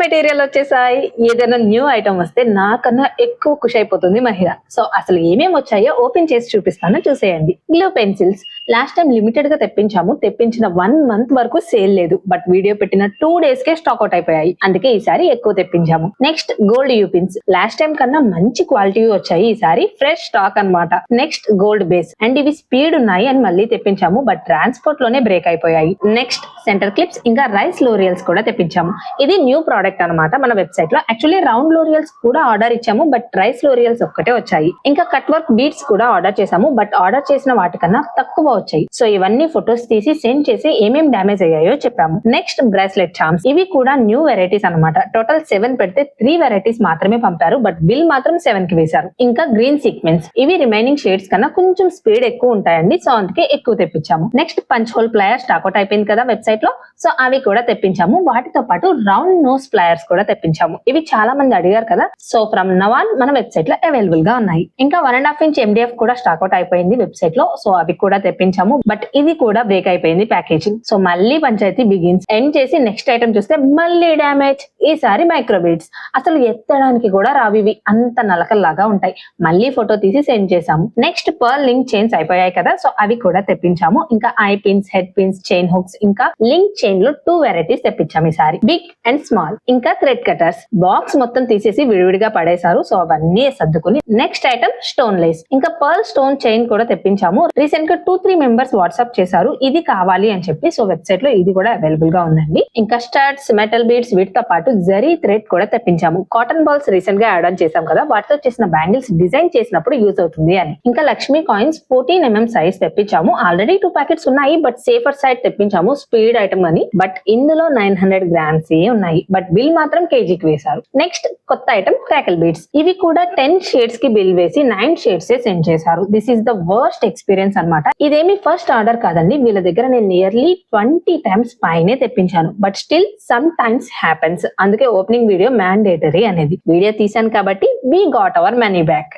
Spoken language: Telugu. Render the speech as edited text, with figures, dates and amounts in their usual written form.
మెటీరియల్ వచ్చేసాయి. ఏదైనా న్యూ ఐటమ్ వస్తే నాకన్నా ఎక్కువ ఖుషి అయిపోతుంది మహిళ. సో అసలు ఏమేమి వచ్చాయో ఓపెన్ చేసి చూపిస్తాను, చూసేయండి. Glue pencils last time limited గా తెప్పించాము. తెప్పించిన 1 month వరకు సేల్ లేదు, బట్ వీడియో పెట్టిన 2 days కే స్టాక్ అవుట్ అయిపోయాయి. అందుకే ఈసారి ఎక్కువ తెప్పించాము. Next gold U pins last time కన్నా మంచి క్వాలిటీ వచ్చాయి. ఈసారి ఫ్రెష్ స్టాక్ అన్నమాట. నెక్స్ట్ గోల్డ్ బేస్ అండ్ ఇవి స్పీడ్ ఉన్నాయి అని మళ్ళీ తెప్పించాము, బట్ ట్రాన్స్పోర్ట్ లోనే బ్రేక్ అయిపోయాయి. నెక్స్ట్ సెంటర్ క్లిప్స్ ఇంకా రైస్ లోరియల్స్ కూడా తెప్పించాము. ఇది న్యూ ప్రోడక్ట్ అన్నమాట మన వెబ్సైట్ లో. యాక్చువల్లీ రౌండ్ లోరియల్స్ కూడా ఆర్డర్ ఇచ్చాము, బట్ రైస్ లోరియల్స్ ఒక్కటే వచ్చాయి. ఇంకా కట్ వర్క్ బీడ్స్ కూడా ఆర్డర్ చేసాము, బట్ ఆర్డర్ చేసిన వాటికన్నా తక్కువ వచ్చాయి. సో ఇవన్నీ ఫొటోస్ తీసి సెండ్ చేసి ఏమేం డ్యామేజ్ అయ్యాయో చెప్పాము. నెక్స్ట్ బ్రాస్లెట్ చార్మ్స్, ఇవి కూడా న్యూ వెరైటీస్ అన్నమాట. టోటల్ 7 పెడితే 3 వెరైటీస్ మాత్రమే పంపారు, బట్ బిల్ మాత్రం 7 కి వేశారు. ఇంకా గ్రీన్ సీక్వెన్స్, ఇవి రిమైనింగ్ షేడ్స్ కన్నా కొంచెం స్పీడ్ ఎక్కువ ఉంటాయండి, సో అందుకే ఎక్కువ తెప్పించాము. Next punch hole pliers stock out అయిపోయింది కదా వెబ్సైట్ లో, సో అవి కూడా తెప్పించాము. వాటితో పాటు రౌండ్ నోస్ ప్లయర్స్ కూడా తెప్పించాము. ఇవి చాలా మంది అడిగారు కదా, సో ఫ్రమ్ నౌ ఆన్ మన వెబ్సైట్ లో అవైలబుల్ గా ఉన్నాయి. ఇంకా 1.5 inch MDF కూడా స్టాక్అవుట్ అయిపోయింది వెబ్సైట్ లో, సో అవి కూడా తెప్పించాము. బట్ ఇది కూడా బ్రేక్ అయిపోయింది ప్యాకేజింగ్. సో మళ్ళీ పంచాయతీ బిగిన్స్. ఎండ్ చేసి నెక్స్ట్ ఐటమ్ చూస్తే మళ్ళీ డ్యామేజ్. ఈసారి మైక్రోబీడ్స్, అసలు ఎత్తడానికి కూడా రావివి, అంత నలకల్లాగా ఉంటాయి. మళ్ళీ ఫోటో తీసి సెండ్ చేసాము. నెక్స్ట్ పర్ల్ లింక్ చైన్స్ అయిపోయాయి కదా, సో అవి కూడా తెప్పించాము. ఇంకా I pins, head pins, chain hooks, ఇంకా లింక్ చైన్ లో 2 వెరైటీస్ తెప్పించాము ఈసారి, బిగ్ అండ్ స్మాల్. ఇంకా థ్రెడ్ కటర్స్ బాక్స్ మొత్తం తీసేసి విడివిడిగా పడేశారు, సో అవన్నీ సర్దుకుని. నెక్స్ట్ ఐటమ్ స్టోన్ లేస్, ఇంకా పర్ల్ స్టోన్ చైన్ కూడా తెప్పించాము. రీసెంట్ గా 2-3 మెంబర్స్ వాట్సాప్ చేశారు ఇది కావాలి అని చెప్పి, సో వెబ్సైట్ లో ఇది కూడా అవైలబుల్ గా ఉందండి. ఇంకా స్టడ్స్, మెటల్ బీడ్స్, వీటితో పాటు జరీ థ్రెడ్ కూడా తెప్పించాము. కాటన్ బాల్స్ రీసెంట్ గా యాడ్ ఆన్ చేసాం కదా, వాటితో చేసిన బ్యాంగిల్స్ డిజైన్ చేసినప్పుడు యూజ్ అవుతుంది అని. ఇంకా లక్ష్మీ కాయిన్స్ 14 mm సైజ్ తెప్పించాము. ఆల్రెడీ 2 ప్యాకెట్స్ ఉన్నాయి, బట్ సేఫర్ సైడ్ తెప్పించాము స్పీడ్ ఐటమ్ అని. బట్ ఇందులో 900 grams ఏ ఉన్నాయి, బట్ బిల్ మాత్రం కేజీకి వేశారు. నెక్స్ట్ కొత్త ఐటమ్ క్రాకల్ బీడ్స్, ఇవి కూడా 10 షేడ్స్ కి బిల్ వేసి 9 షేడ్స్ సెండ్ చేశారు. This is the worst experience అన్నమాట. ఇదేమి ఫస్ట్ ఆర్డర్ కాదండి, వీళ్ళ దగ్గర నేను నియర్లీ 20 times పైనే తెప్పించాను, but still some times happens. అందుకే ఓపెనింగ్ వీడియో మ్యాండేటరీ అనేది. వీడియో తీసాను కాబట్టి we got our money back.